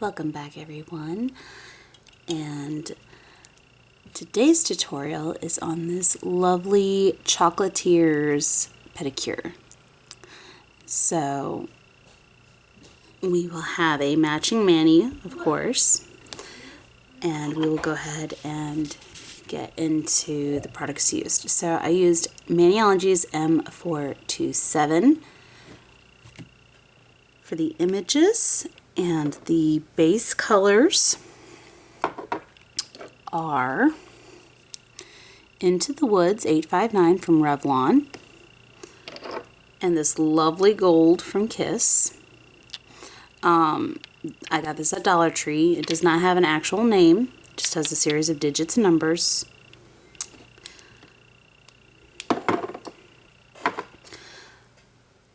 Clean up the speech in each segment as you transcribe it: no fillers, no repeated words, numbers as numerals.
Welcome back everyone, and today's tutorial is on this lovely Chocolatiers pedicure. So we will have a matching mani, of course, and we will go ahead and get into the products used. So I used Maniology's M427 for the images, and the base colors are Into the Woods 859 from Revlon, and this lovely gold from Kiss. I got this at Dollar Tree. It does not have an actual name, it just has a series of digits and numbers.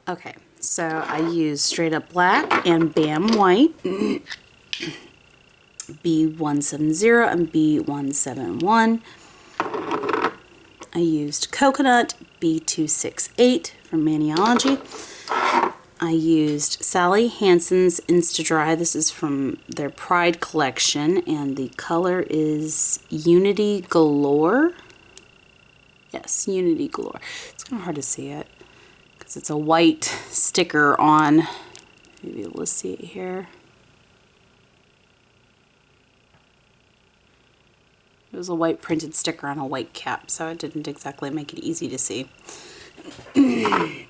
Okay, so I used Straight Up Black and Bam White, B170 and B171. I used Coconut, B268 from Maniology. I used Sally Hansen's Insta-Dry. This is from their Pride collection, and the color is Unity Galore. Yes, Unity Galore. It's kind of hard to see it because it's a white sticker on. Maybe let's see it here. It was a white printed sticker on a white cap, so it didn't exactly make it easy to see. And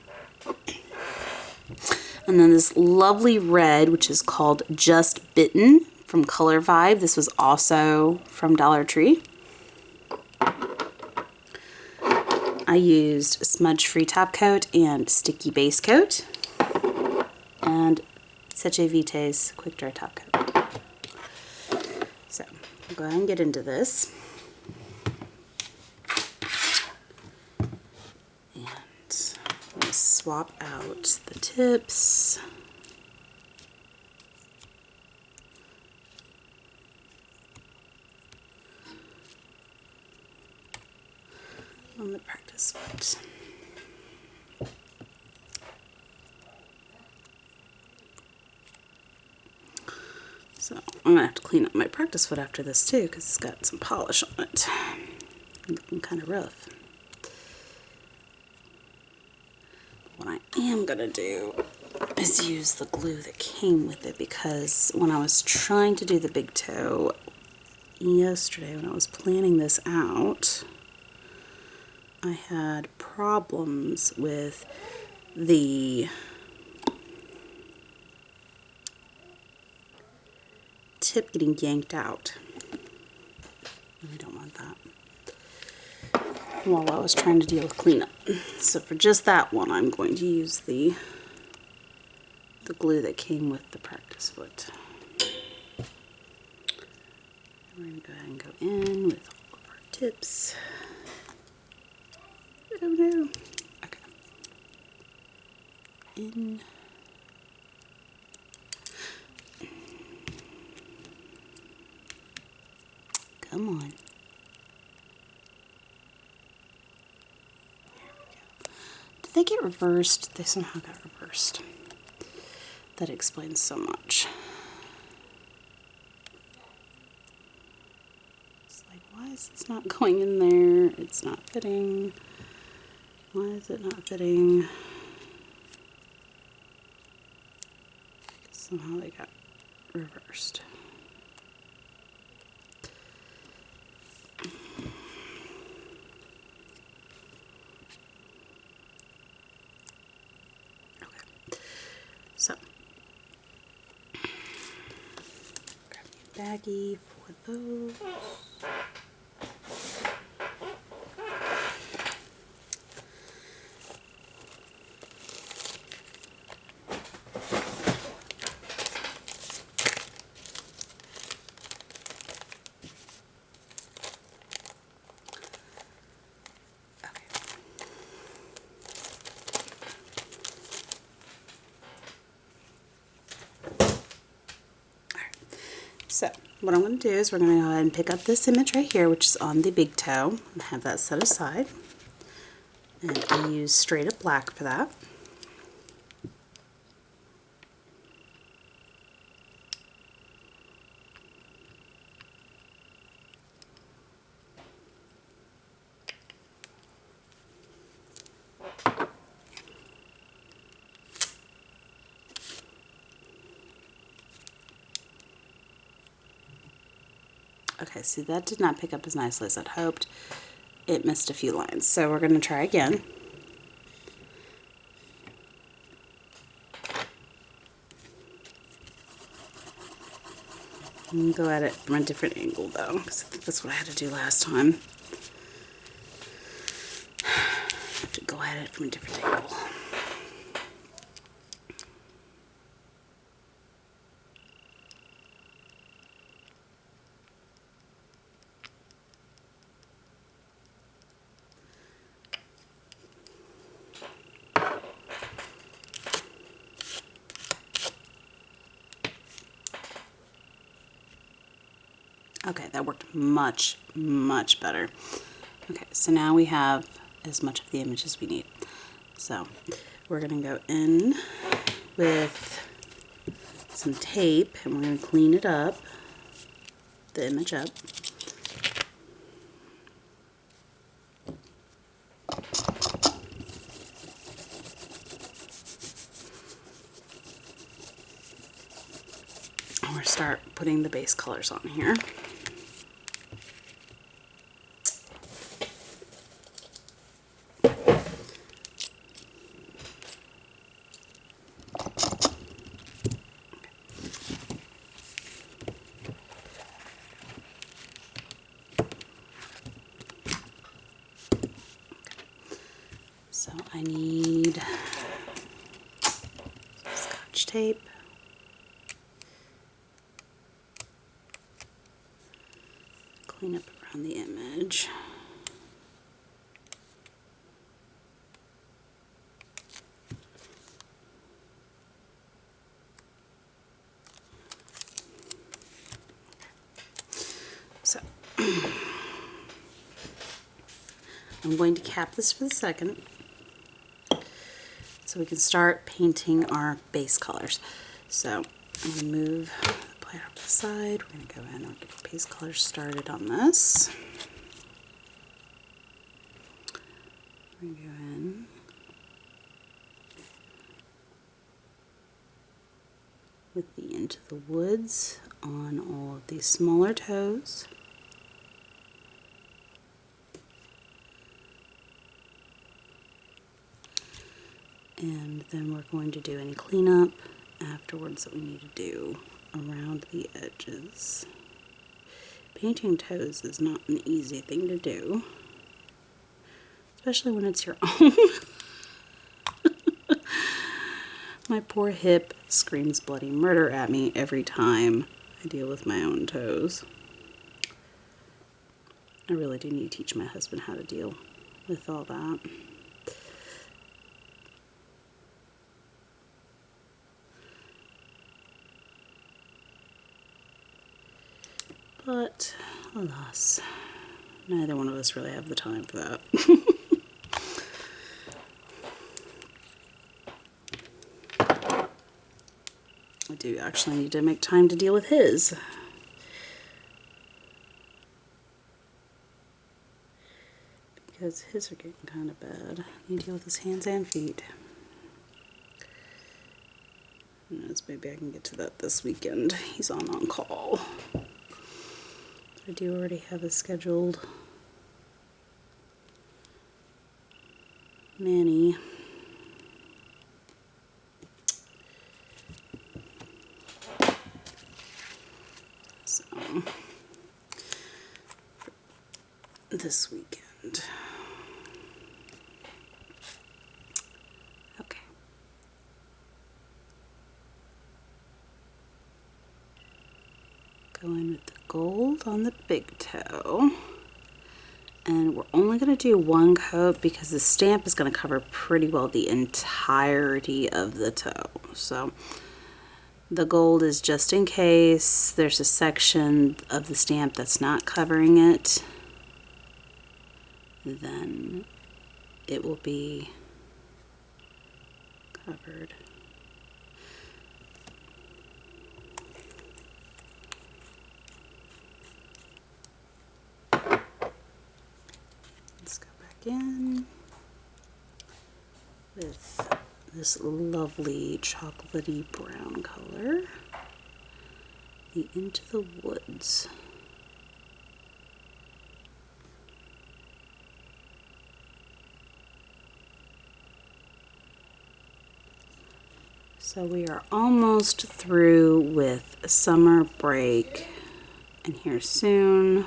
then this lovely red, which is called Just Bitten from Color Vibe. This was also from Dollar Tree. I used Smudge Free Top Coat and Sticky Base Coat, and Seche Vite's Quick Dry Top Coat. So I'll go ahead and get into this. Swap out the tips. On the practice foot. So I'm gonna have to clean up my practice foot after this too, because it's got some polish on it. Looking kind of rough. What I am going to do is use the glue that came with it, because when I was trying to do the big toe yesterday, when I was planning this out, I had problems with the tip getting yanked out. I don't want that while I was trying to deal with cleanup. So for just that one, I'm going to use the glue that came with the practice foot. We're going to go ahead and go in with all of our tips. Oh no. Okay. In. Come on. They get reversed. They somehow got reversed. That explains so much. It's like, why is this not going in there? It's not fitting. Why is it not fitting? Somehow they got reversed. So, grab me a baggie for those. So what I'm going to do is we're going to go ahead and pick up this image right here, which is on the big toe, and have that set aside. And I use Straight Up Black for that. Okay, see, that did not pick up as nicely as I'd hoped. It missed a few lines, so we're going to try again. I'm going to go at it from a different angle though, because I think that's what I had to do last time. I have to go at it from a different angle. Okay, that worked much, much better. Okay, so now we have as much of the image as we need. So we're going to go in with some tape and we're going to clean it up, the image up. And we're going to start putting the base colors on here. So I need some Scotch tape. Clean up around the image. So I'm going to cap this for the second so we can start painting our base colors. So I'm going to move the plate off to the side. We're going to go in and get the base colors started on this. We're going to go in with the Into the Woods on all of these smaller toes. And then we're going to do any cleanup afterwards that we need to do around the edges. Painting toes is not an easy thing to do, especially when it's your own. My poor hip screams bloody murder at me every time I deal with my own toes. I really do need to teach my husband how to deal with all that. But alas, neither one of us really have the time for that. I do actually need to make time to deal with his. Because his are getting kind of bad. I need to deal with his hands and feet. Who knows, maybe I can get to that this weekend. He's on call. I do already have a scheduled Manny. So, this weekend. Okay. Go in with the gold on the big toe. And we're only going to do one coat because the stamp is going to cover pretty well the entirety of the toe. So the gold is just in case there's a section of the stamp that's not covering it, then it will be covered. Let's go back in with this lovely chocolatey brown color, the Into the Woods. So we are almost through with summer break, and here soon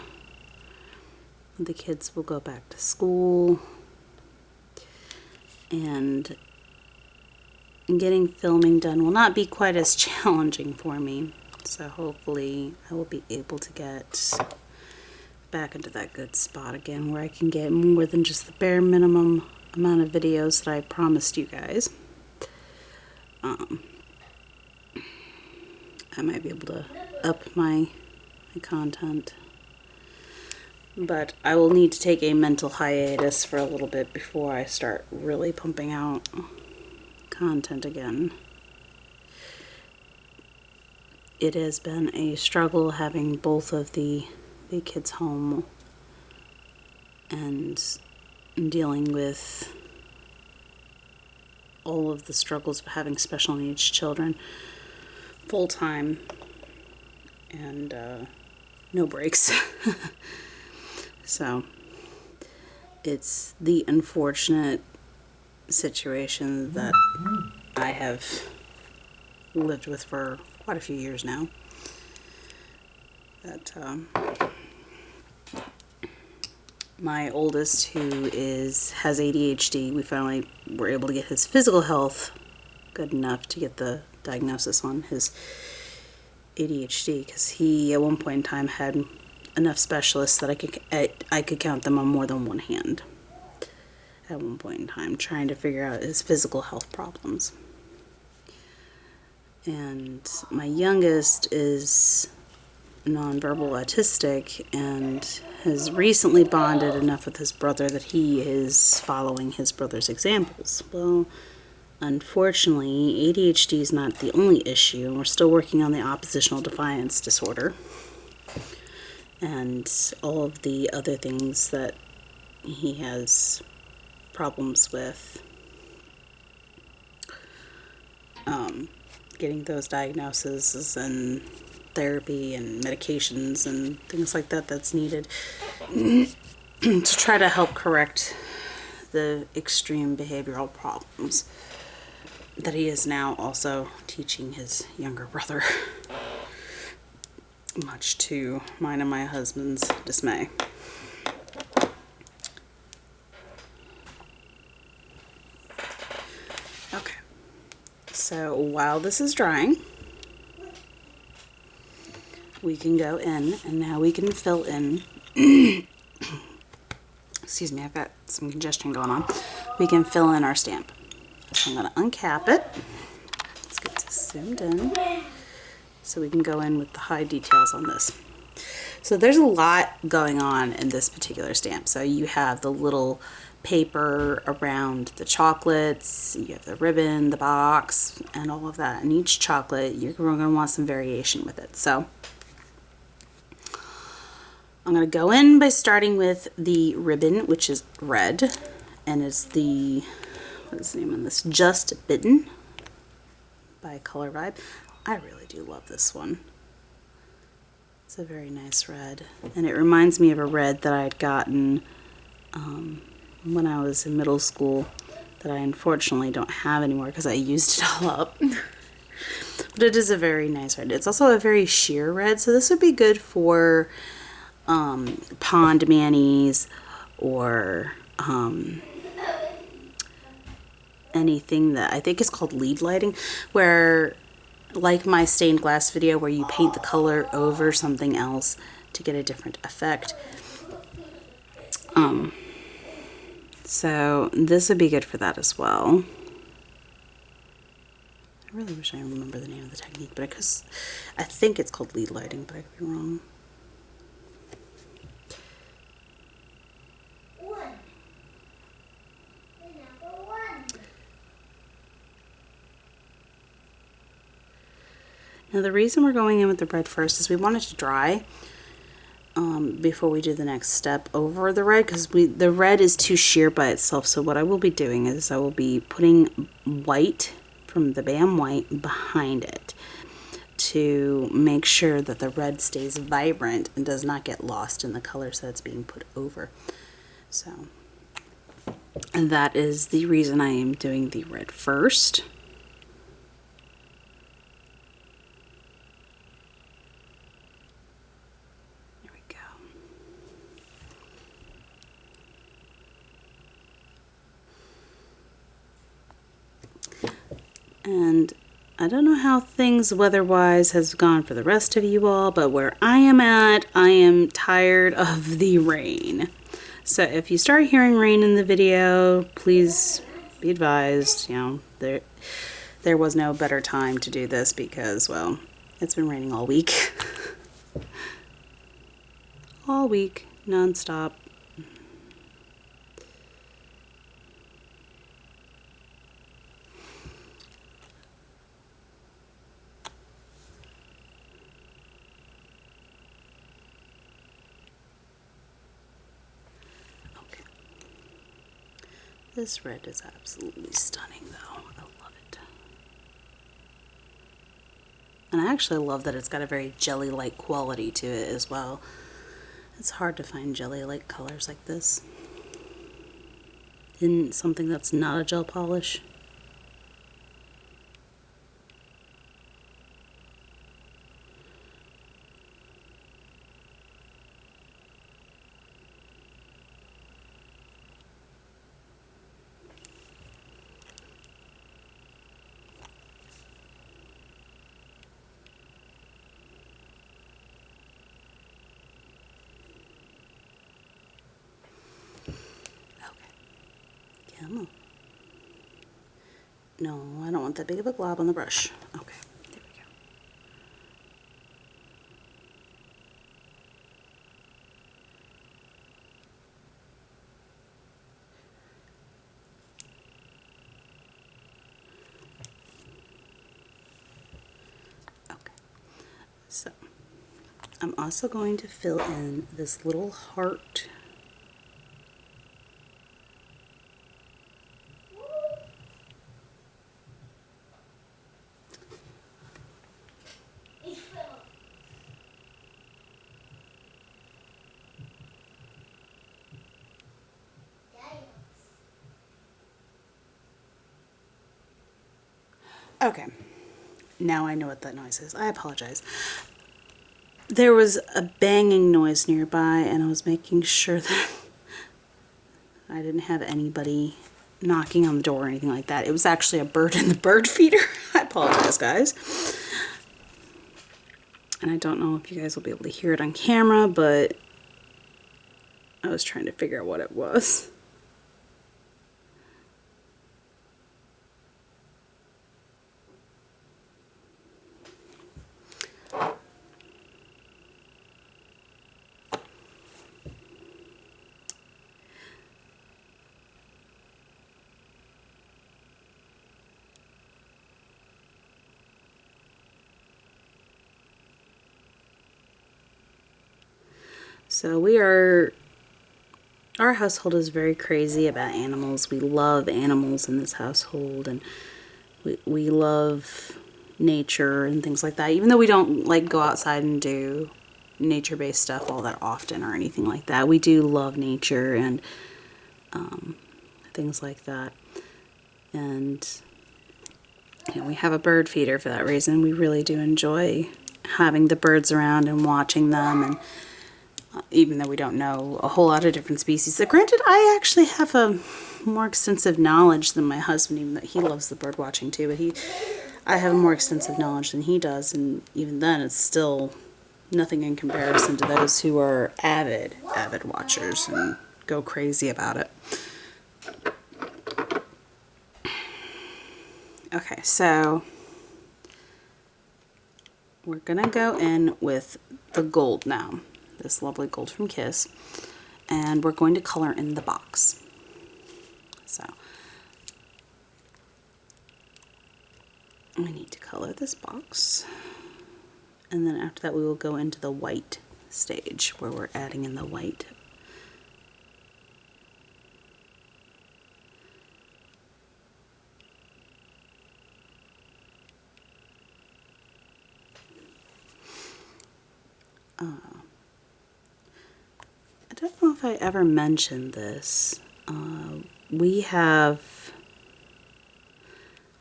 the kids will go back to school, and getting filming done will not be quite as challenging for me. So hopefully I will be able to get back into that good spot again where I can get more than just the bare minimum amount of videos that I promised you guys. I might be able to up my content, but I will need to take a mental hiatus for a little bit before I start really pumping out content again. It has been a struggle having both of the kids home and dealing with all of the struggles of having special needs children full-time and no breaks. So it's the unfortunate situation that I have lived with for quite a few years now. That my oldest, who has ADHD, we finally were able to get his physical health good enough to get the diagnosis on his ADHD, because he at one point in time had enough specialists that I could count them on more than one hand at one point in time, trying to figure out his physical health problems. And my youngest is nonverbal autistic and has recently bonded enough with his brother that he is following his brother's examples. Well, unfortunately, ADHD is not the only issue, and we're still working on the oppositional defiance disorder and all of the other things that he has problems with. Getting those diagnoses and therapy and medications and things like that that's needed to try to help correct the extreme behavioral problems that he is now also teaching his younger brother, much to mine and my husband's dismay. Okay, so while this is drying, we can go in, and now we can fill in. Excuse me, I've got some congestion going on. We can fill in our stamp. So I'm going to uncap it. Let's get this zoomed in so we can go in with the high details on this. So there's a lot going on in this particular stamp. So you have the little paper around the chocolates, you have the ribbon, the box, and all of that. And each chocolate, you're going to want some variation with it. So I'm going to go in by starting with the ribbon, which is red, and it's the, what is the name on this? Just Bitten by Color Vibe. I really do love this one. It's a very nice red, and it reminds me of a red that I had gotten when I was in middle school that I unfortunately don't have anymore because I used it all up. But it is a very nice red. It's also a very sheer red, so this would be good for pond manis or anything that I think is called lead lighting, where, like my stained glass video, where you paint the color over something else to get a different effect. So this would be good for that as well. I really wish I remember the name of the technique, but because I think it's called lead lighting, but I could be wrong. Now the reason we're going in with the red first is we want it to dry before we do the next step over the red, because the red is too sheer by itself. So what I will be doing is I will be putting white from the Bam White behind it to make sure that the red stays vibrant and does not get lost in the colors that's being put over. So, and that is the reason I am doing the red first. And I don't know how things weather-wise has gone for the rest of you all, but where I am at, I am tired of the rain. So if you start hearing rain in the video, please be advised, you know, there was no better time to do this because, well, it's been raining all week. All week, non-stop. This red is absolutely stunning though. I love it. And I actually love that it's got a very jelly-like quality to it as well. It's hard to find jelly-like colors like this in something that's not a gel polish. Come on. No, I don't want that big of a glob on the brush. Okay, there we go. Okay, so I'm also going to fill in this little heart. Okay, now I know what that noise is. I apologize. There was a banging noise nearby and I was making sure that I didn't have anybody knocking on the door or anything like that. It was actually a bird in the bird feeder. I apologize, guys. And I don't know if you guys will be able to hear it on camera, but I was trying to figure out what it was. So our household is very crazy about animals. We love animals in this household, and we love nature and things like that. Even though we don't like go outside and do nature-based stuff all that often or anything like that, we do love nature and things like that. And you know, we have a bird feeder for that reason. We really do enjoy having the birds around and watching them, and even though we don't know a whole lot of different species. So granted, I actually have a more extensive knowledge than my husband, even though he loves the bird watching too, but I have more extensive knowledge than he does, and even then it's still nothing in comparison to those who are avid watchers and go crazy about it. Okay, so we're gonna go in with the gold now. This lovely gold from Kiss, and we're going to color in the box. So we need to color this box, and then after that we will go into the white stage where we're adding in the white. I don't know if I ever mentioned this. We have,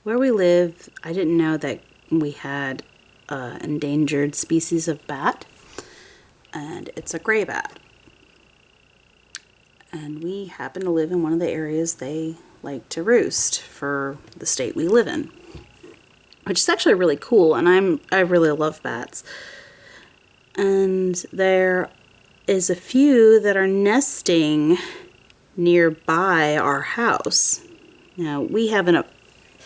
where we live, I didn't know that we had endangered species of bat, and it's a gray bat. And we happen to live in one of the areas they like to roost for the state we live in. which is actually really cool, and I really love bats. And there is a few that are nesting nearby our house. Now, we have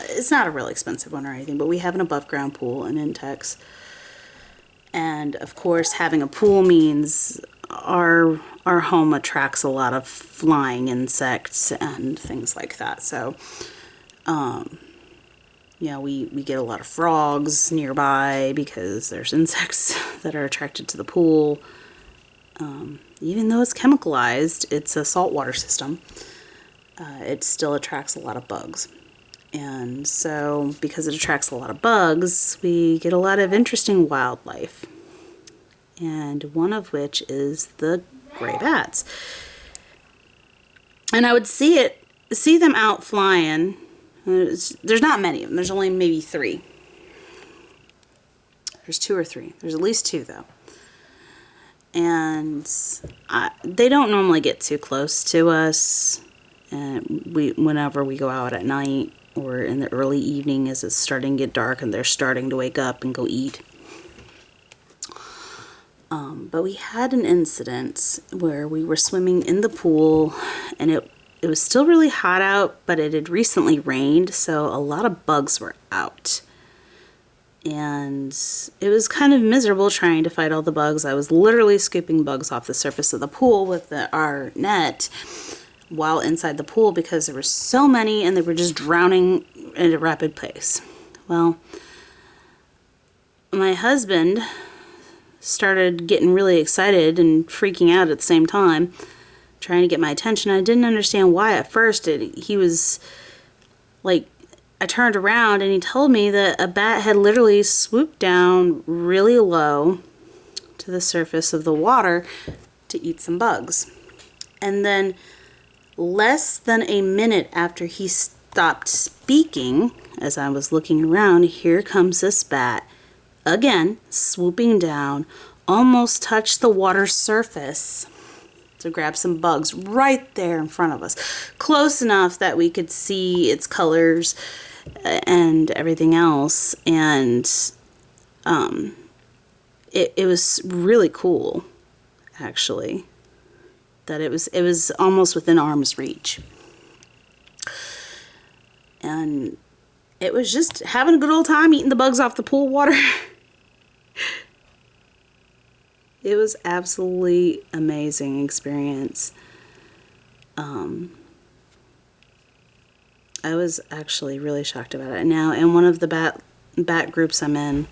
it's not a really expensive one or anything, but we have an above ground pool in Intex. And of course, having a pool means our home attracts a lot of flying insects and things like that. So, yeah, we get a lot of frogs nearby because there's insects that are attracted to the pool. Even though it's chemicalized, it's a saltwater system, it still attracts a lot of bugs. And so, because it attracts a lot of bugs, we get a lot of interesting wildlife. And one of which is the gray bats. And I would see them out flying. There's not many of them. There's only maybe 3. There's 2 or 3. There's at least 2 though. And they don't normally get too close to us. And whenever we go out at night or in the early evening as it's starting to get dark and they're starting to wake up and go eat. But we had an incident where we were swimming in the pool, and it was still really hot out, but it had recently rained, so a lot of bugs were out. And it was kind of miserable trying to fight all the bugs. I was literally scooping bugs off the surface of the pool with our net while inside the pool because there were so many and they were just drowning at a rapid pace. Well, my husband started getting really excited and freaking out at the same time, trying to get my attention. I didn't understand why at first. He was like, I turned around and he told me that a bat had literally swooped down really low to the surface of the water to eat some bugs. And then less than a minute after he stopped speaking, as I was looking around, here comes this bat, again, swooping down, almost touched the water's surface to grab some bugs right there in front of us. Close enough that we could see its colors and everything else. And it was really cool, actually, that it was almost within arm's reach. And it was just having a good old time eating the bugs off the pool water. It was absolutely amazing experience. I was actually really shocked about it. Now, in one of the bat groups I'm in,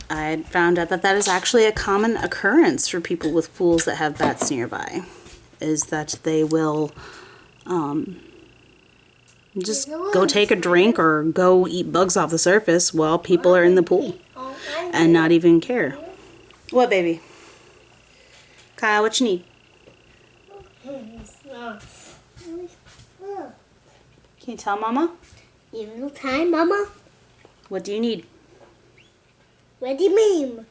I had found out that is actually a common occurrence for people with pools that have bats nearby, is that they will just go take a drink or go eat bugs off the surface while people are in the pool and not even care. What, baby? Kyle, what you need? Can you tell Mama? Evening time, Mama. What do you need? What do you mean?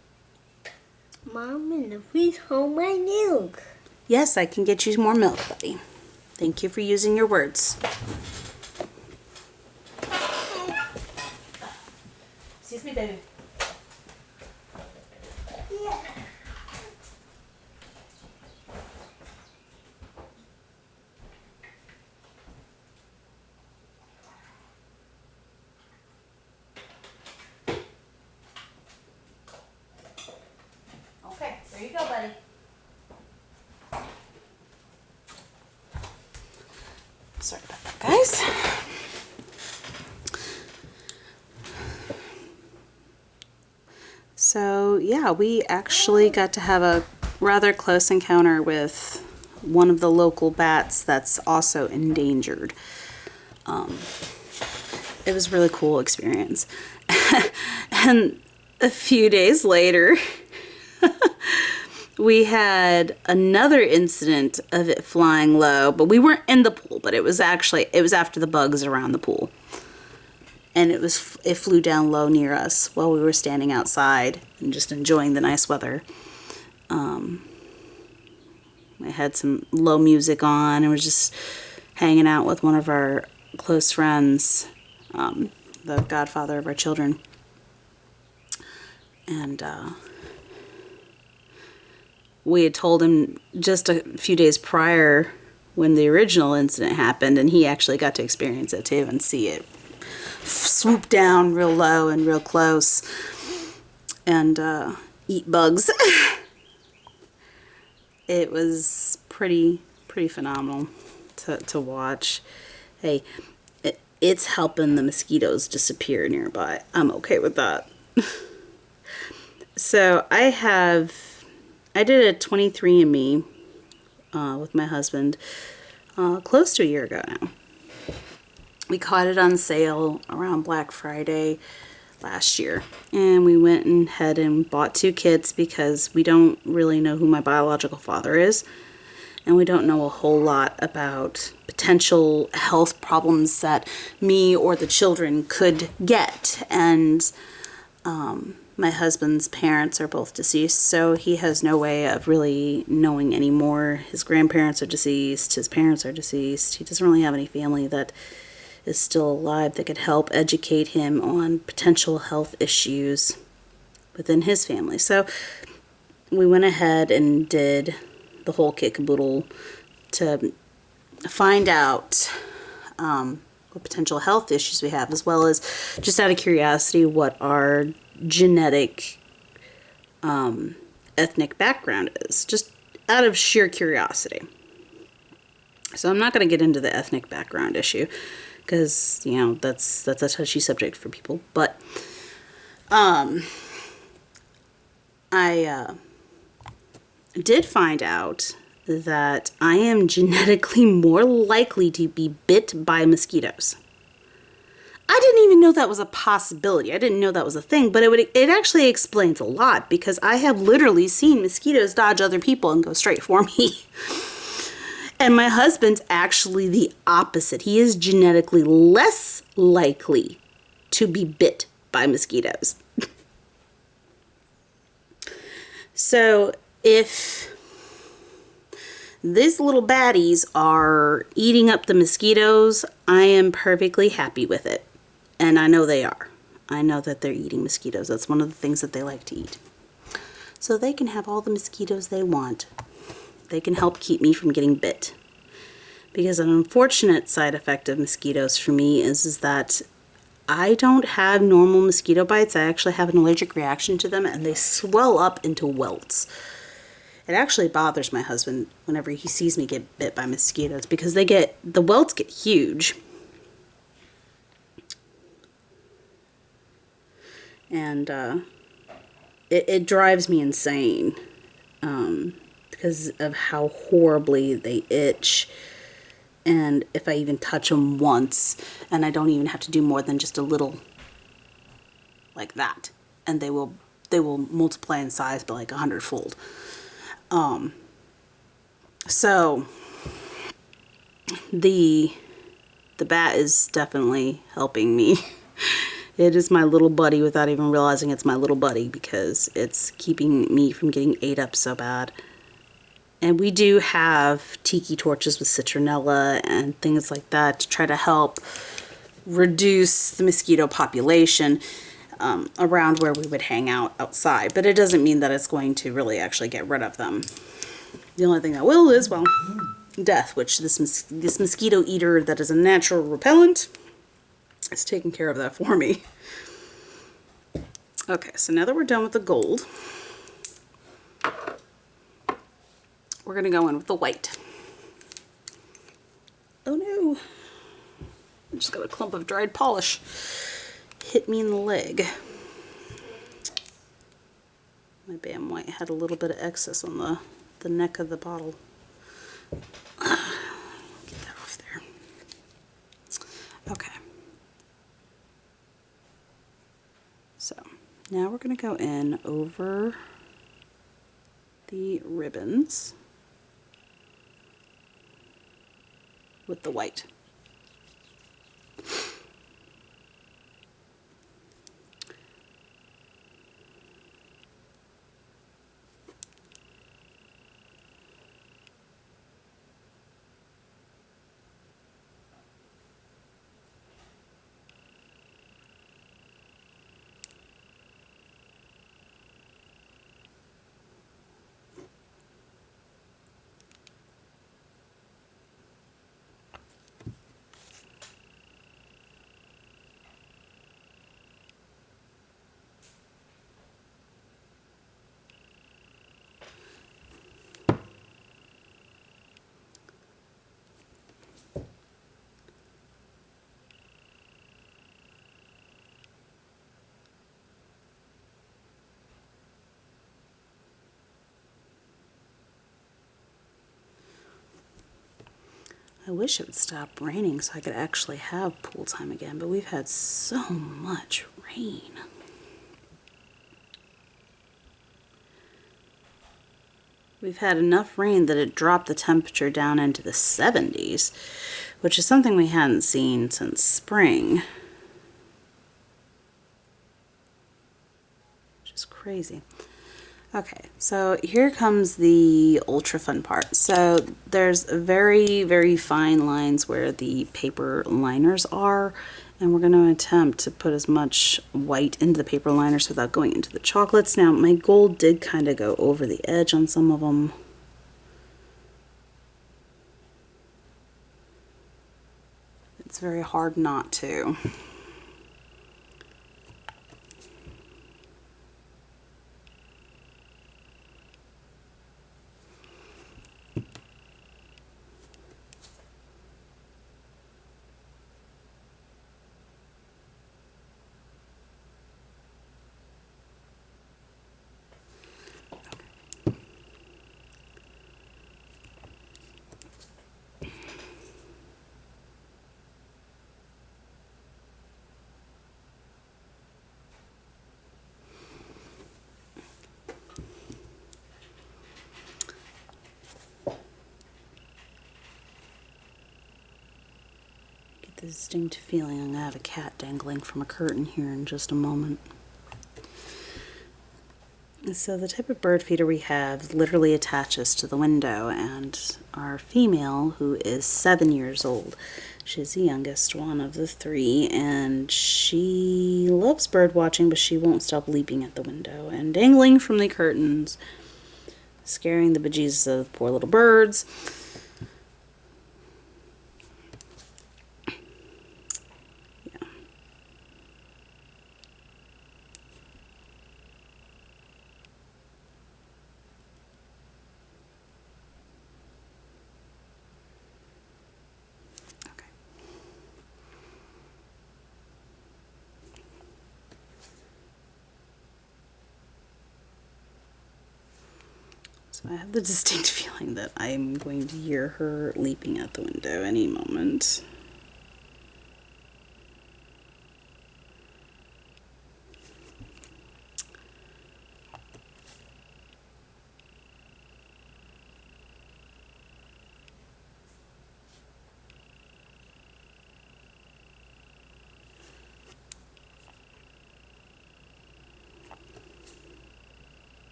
Mom, in the freeze home my milk. Yes, I can get you more milk, buddy. Thank you for using your words. Excuse me, baby. Yeah. Okay, there you go, buddy. Sorry about that, guys. So, yeah, we actually got to have a rather close encounter with one of the local bats that's also endangered. It was a really cool experience. And a few days later, we had another incident of it flying low, but we weren't in the pool, but it was after the bugs around the pool. And it flew down low near us while we were standing outside and just enjoying the nice weather. I had some low music on and was just hanging out with one of our close friends. the godfather of our children. And we had told him just a few days prior when the original incident happened, and he actually got to experience it too and see it swoop down real low and real close and eat bugs. It was pretty phenomenal to watch. Hey, it's helping the mosquitoes disappear nearby. I'm okay with that. So I did a 23andMe with my husband close to a year ago now. We caught it on sale around Black Friday last year, and we went ahead and bought 2 kits because we don't really know who my biological father is, and we don't know a whole lot about potential health problems that me or the children could get. And my husband's parents are both deceased, so he has no way of really knowing anymore. His grandparents are deceased, his parents are deceased. He doesn't really have any family that is still alive that could help educate him on potential health issues within his family. So we went ahead and did the whole kit caboodle to find out what potential health issues we have, as well as just out of curiosity what our genetic ethnic background is, just out of sheer curiosity. So I'm not going to get into the ethnic background issue because, you know, that's a touchy subject for people, but I did find out that I am genetically more likely to be bit by mosquitoes. I didn't even know that was a possibility. I didn't know that was a thing, but it actually explains a lot, because I have literally seen mosquitoes dodge other people and go straight for me. And my husband's actually the opposite. He is genetically less likely to be bit by mosquitoes. So if these little baddies are eating up the mosquitoes, I am perfectly happy with it. And I know they are. I know that they're eating mosquitoes. That's one of the things that they like to eat. So they can have all the mosquitoes they want. They can help keep me from getting bit. Because an unfortunate side effect of mosquitoes for me is that I don't have normal mosquito bites. I actually have an allergic reaction to them, and they swell up into welts. It actually bothers my husband whenever he sees me get bit by mosquitoes, because the welts get huge. And it drives me insane because of how horribly they itch. And if I even touch them once, and I don't even have to do more than just a little like that, and they will multiply in size by like 100-fold. So the bat is definitely helping me. It is my little buddy without even realizing it's my little buddy, because it's keeping me from getting ate up so bad. And we do have tiki torches with citronella and things like that to try to help reduce the mosquito population around where we would hang out outside. But it doesn't mean that it's going to really actually get rid of them. The only thing that will is, well, death, which this mosquito eater that is a natural repellent is taking care of that for me. Okay, so now that we're done with the gold, we're going to go in with the white. Oh no, I just got a clump of dried polish hit me in the leg. My Bam White had a little bit of excess on the neck of the bottle. Get that off there. Okay. So now we're going to go in over the ribbons with the white. I wish it would stop raining so I could actually have pool time again, but we've had so much rain. We've had enough rain that it dropped the temperature down into the 70s, which is something we hadn't seen since spring. Which is crazy. Okay, so here comes the ultra fun part. So there's very, very fine lines where the paper liners are, and we're going to attempt to put as much white into the paper liners without going into the chocolates. Now, my gold did kind of go over the edge on some of them. It's very hard not to. The distinct feeling I'm going to have a cat dangling from a curtain here in just a moment. So the type of bird feeder we have literally attaches to the window, and our female, who is 7 years old, she's the youngest one of the three, and she loves bird watching, but she won't stop leaping at the window and dangling from the curtains, scaring the bejesus of the poor little birds. So I have the distinct feeling that I'm going to hear her leaping out the window any moment.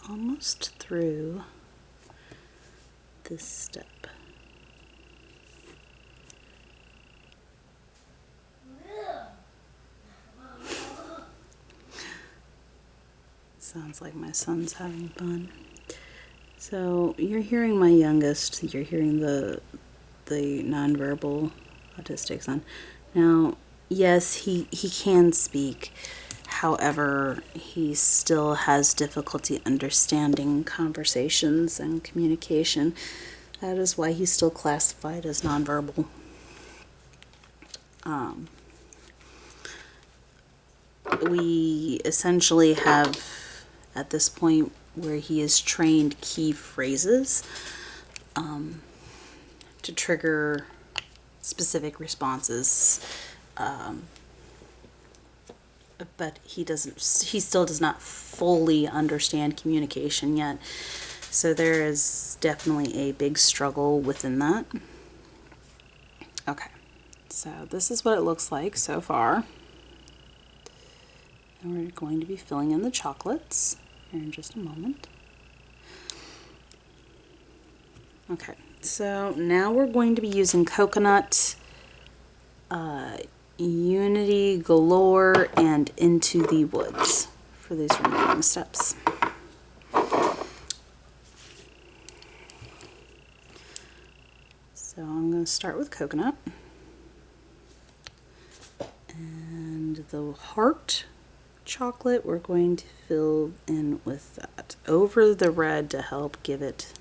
Almost through this step. Sounds like my son's having fun. So you're hearing my youngest, you're hearing the nonverbal autistic son. Now, yes, he can speak. However, he still has difficulty understanding conversations and communication. That is why he's still classified as nonverbal. We essentially have, at this point, where he is trained key phrases to trigger specific responses. But he still does not fully understand communication yet. So there is definitely a big struggle within that. Okay, so this is what it looks like so far. And we're going to be filling in the chocolates here in just a moment. Okay, so now we're going to be using coconut, Unity Galore, and Into the Woods for these remaining steps. So I'm going to start with coconut, and the heart chocolate we're going to fill in with that over the red to help give it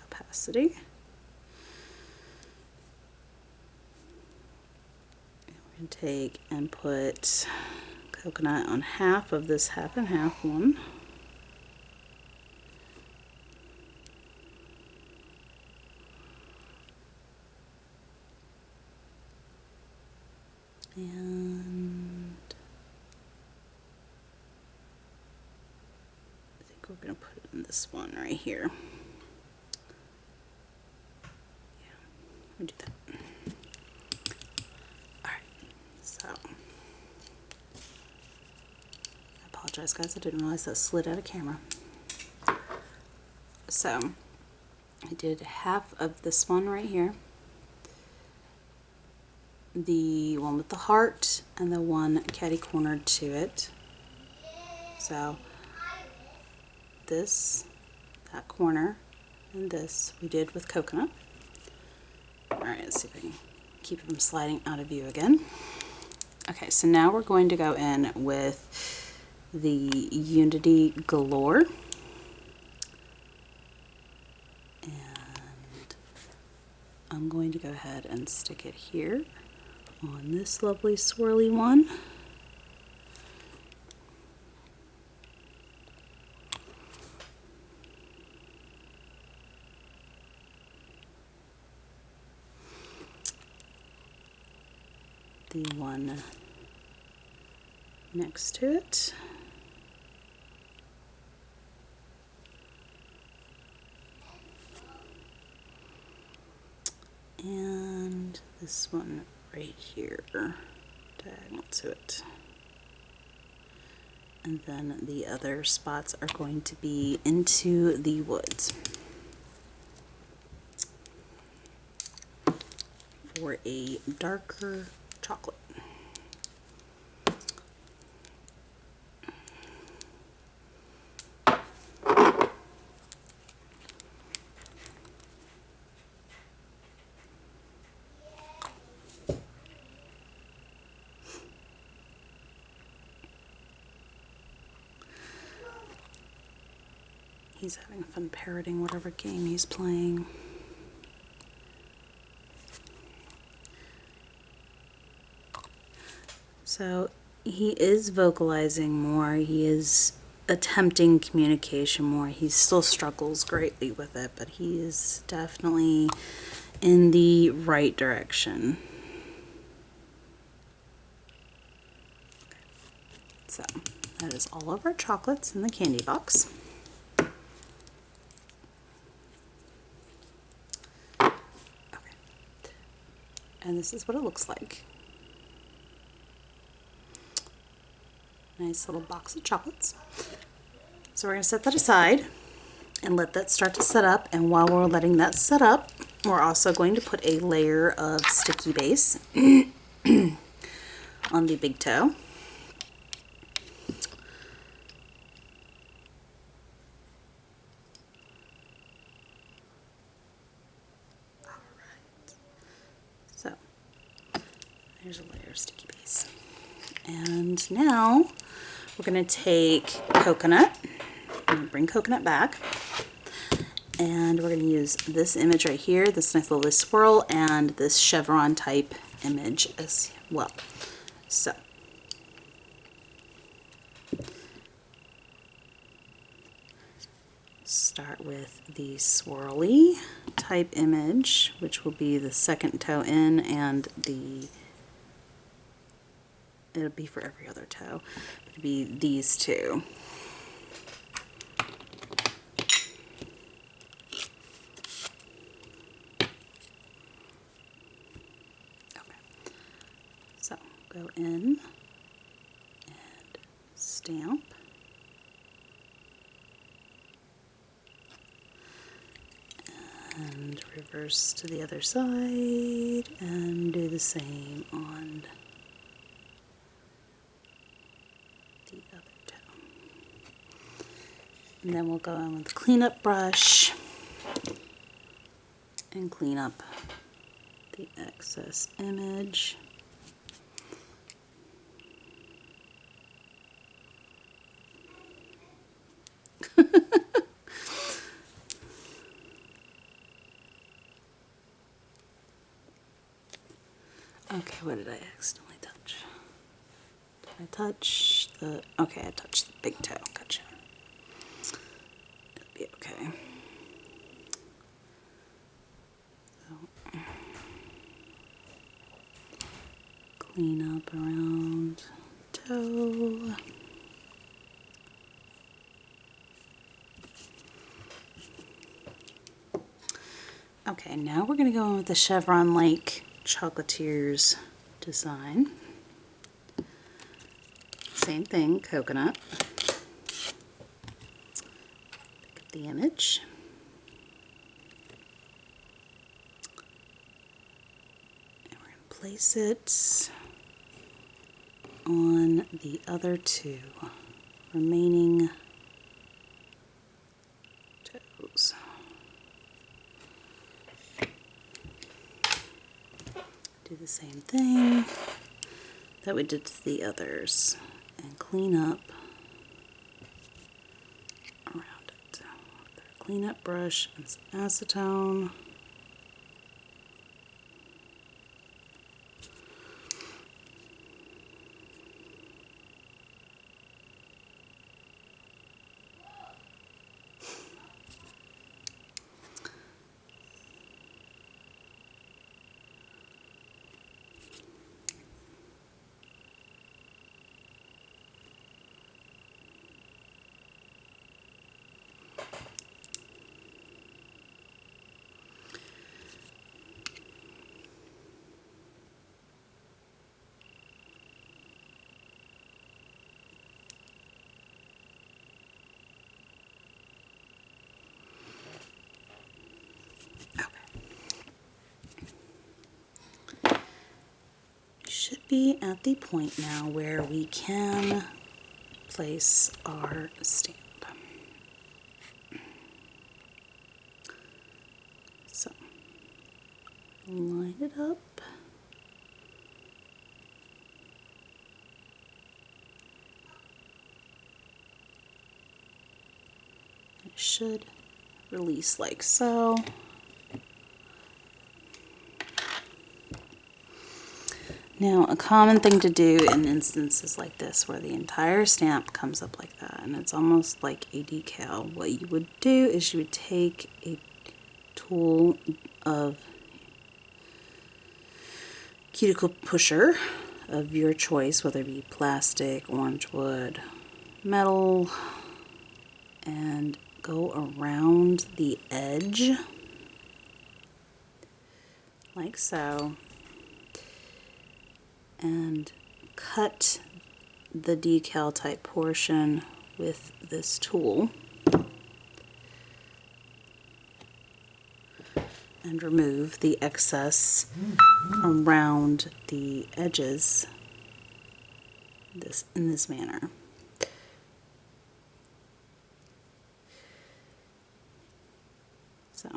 opacity. going to take and put coconut on half of this half and half one. And I think we're going to put it in this one right here. Yeah, we'll do that. Alright, so I apologize guys, I didn't realize that slid out of camera. So I did half of this one right here, the one with the heart and the one catty cornered to it. So this, that corner, and this we did with coconut. Alright, let's see if I can keep it from sliding out of view again. Okay, so now we're going to go in with the Unity Galore. And I'm going to go ahead and stick it here on this lovely swirly one. The one next to it. And this one right here, diagonal to it. And then the other spots are going to be into the woods for a darker chocolate. He's having fun parroting whatever game he's playing. So he is vocalizing more, he is attempting communication more. He still struggles greatly with it, but he is definitely in the right direction. So that is all of our chocolates in the candy box. Okay. And this is what it looks like. Nice little box of chocolates. So we're going to set that aside and let that start to set up. And while we're letting that set up, we're also going to put a layer of sticky base on the big toe. Alright. So there's a layer of sticky base. And now we're going to take coconut. I'm going to bring coconut back. And we're going to use this image right here, this nice little swirl, and this chevron type image as well. So start with the swirly type image, which will be the second toe in, and it'll be for every other toe. It'll be these two. So go in and stamp. And reverse to the other side and do the same on the other toe. And then we'll go in with the cleanup brush and clean up the excess image. Okay, what did I accidentally done I touch the, okay, I touched the big toe, gotcha. It'll be okay. So, clean up around toe. Okay, now we're going to go in with the Chevron Lake Chocolatiers design. Same thing, coconut. Pick up the image. And we're going to place it on the other two remaining toes. Do the same thing that we did to the others and clean up around it. With our cleanup brush and some acetone. Should be at the point now where we can place our stamp. So, line it up. It should release like so. Now, a common thing to do in instances like this where the entire stamp comes up like that and it's almost like a decal, what you would do is you would take a tool of cuticle pusher of your choice, whether it be plastic, orange wood, metal, and go around the edge like so. And cut the decal type portion with this tool and remove the excess around the edges in this manner. So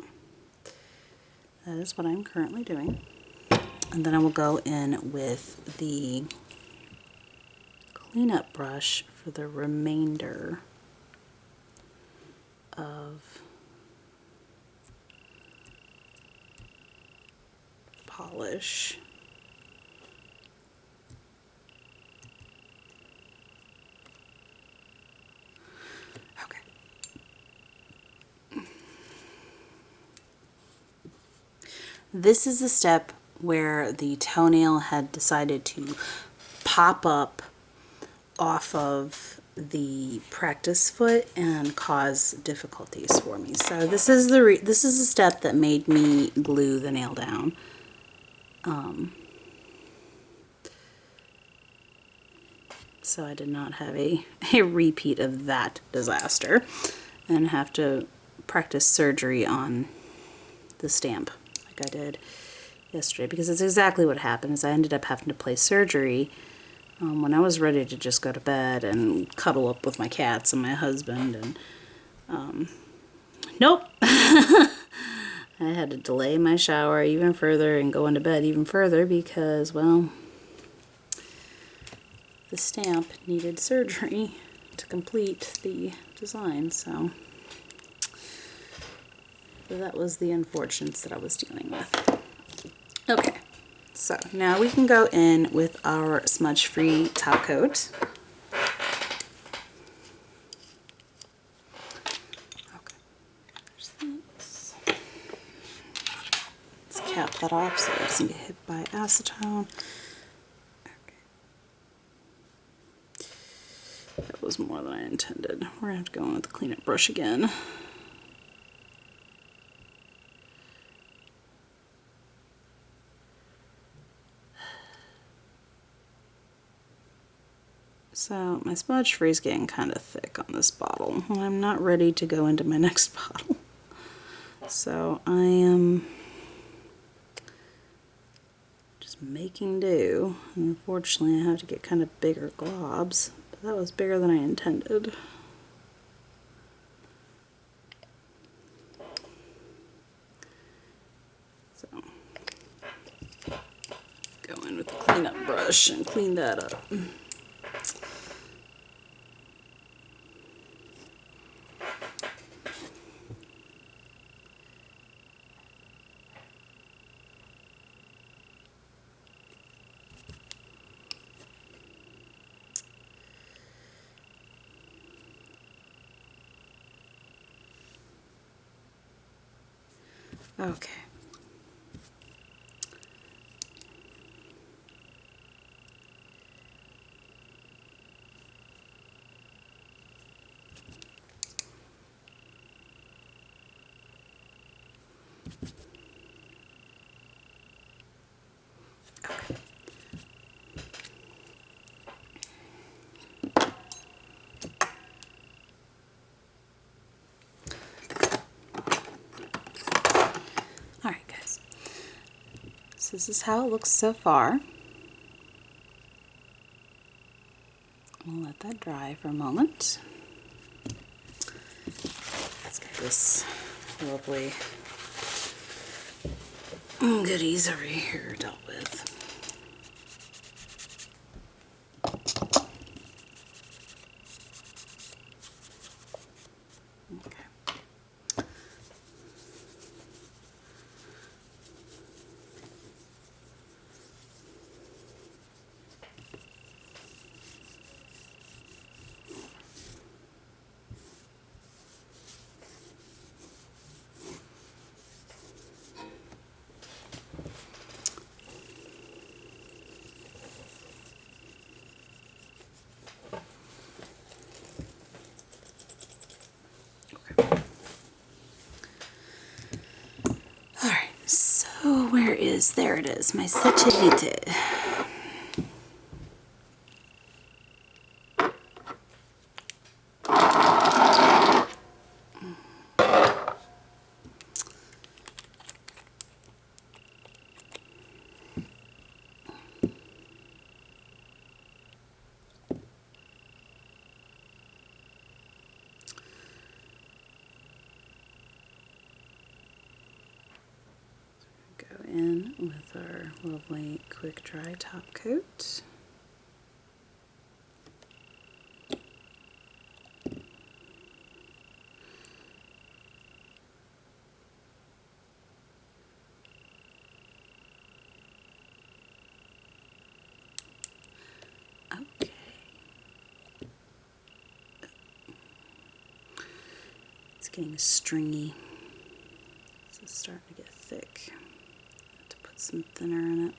that is what I'm currently doing. And then I will go in with the cleanup brush for the remainder of polish. Okay. This is the step where the toenail had decided to pop up off of the practice foot and cause difficulties for me. So this is the step that made me glue the nail down. So I did not have a repeat of that disaster and have to practice surgery on the stamp like I did yesterday, because it's exactly what happened. Is I ended up having to play surgery when I was ready to just go to bed and cuddle up with my cats and my husband, and nope. I had to delay my shower even further and go into bed even further because, well, the stamp needed surgery to complete the design, so that was the unfortunates that I was dealing with. Okay, So now we can go in with our smudge-free top coat. Okay, there's this. Let's cap that off so it doesn't get hit by acetone. Okay. That was more than I intended. We're gonna have to go in with the cleanup brush again. So my smudge free is getting kind of thick on this bottle. I'm not ready to go into my next bottle. So I am just making do. Unfortunately, I have to get kind of bigger globs, but that was bigger than I intended. So go in with the cleanup brush and clean that up. Okay. Alright guys, so this is how it looks so far. We'll let that dry for a moment. Let's get this lovely goodies over here dealt with. Okay. Alright, so there it is, my Seche Vite. Go in with our lovely quick dry top coat. Okay. It's getting stringy. This is starting to get thick. I have to put some thinner in it.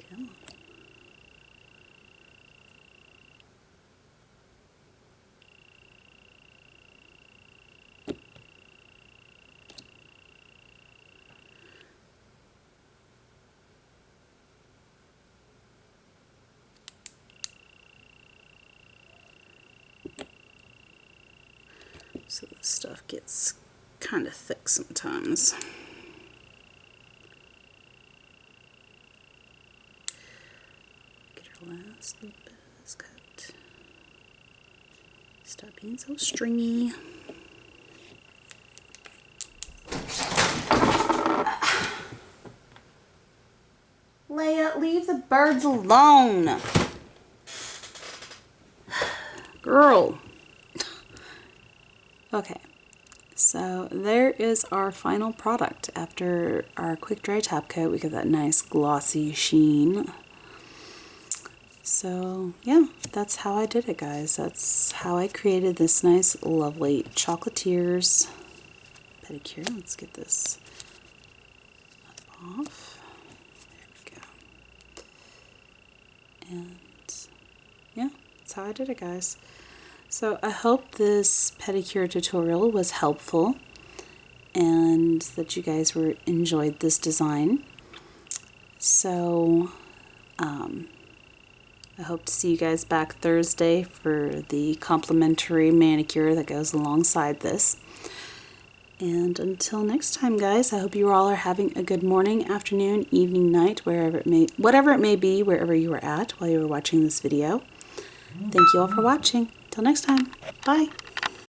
Come on. So this stuff gets kind of thick sometimes. the last little bit of this cut. Stop being so stringy. Leia, leave the birds alone. Girl. Okay, so there is our final product. After our quick dry top coat, we get that nice glossy sheen. So yeah, that's how I did it, guys. That's how I created this nice, lovely chocolatiers pedicure. Let's get this off. There we go. And yeah, that's how I did it, guys. So I hope this pedicure tutorial was helpful and that you guys enjoyed this design. So I hope to see you guys back Thursday for the complimentary manicure that goes alongside this. And until next time, guys, I hope you all are having a good morning, afternoon, evening, night, whatever it may be, wherever you are at while you are watching this video. Thank you all for watching. Till next time. Bye.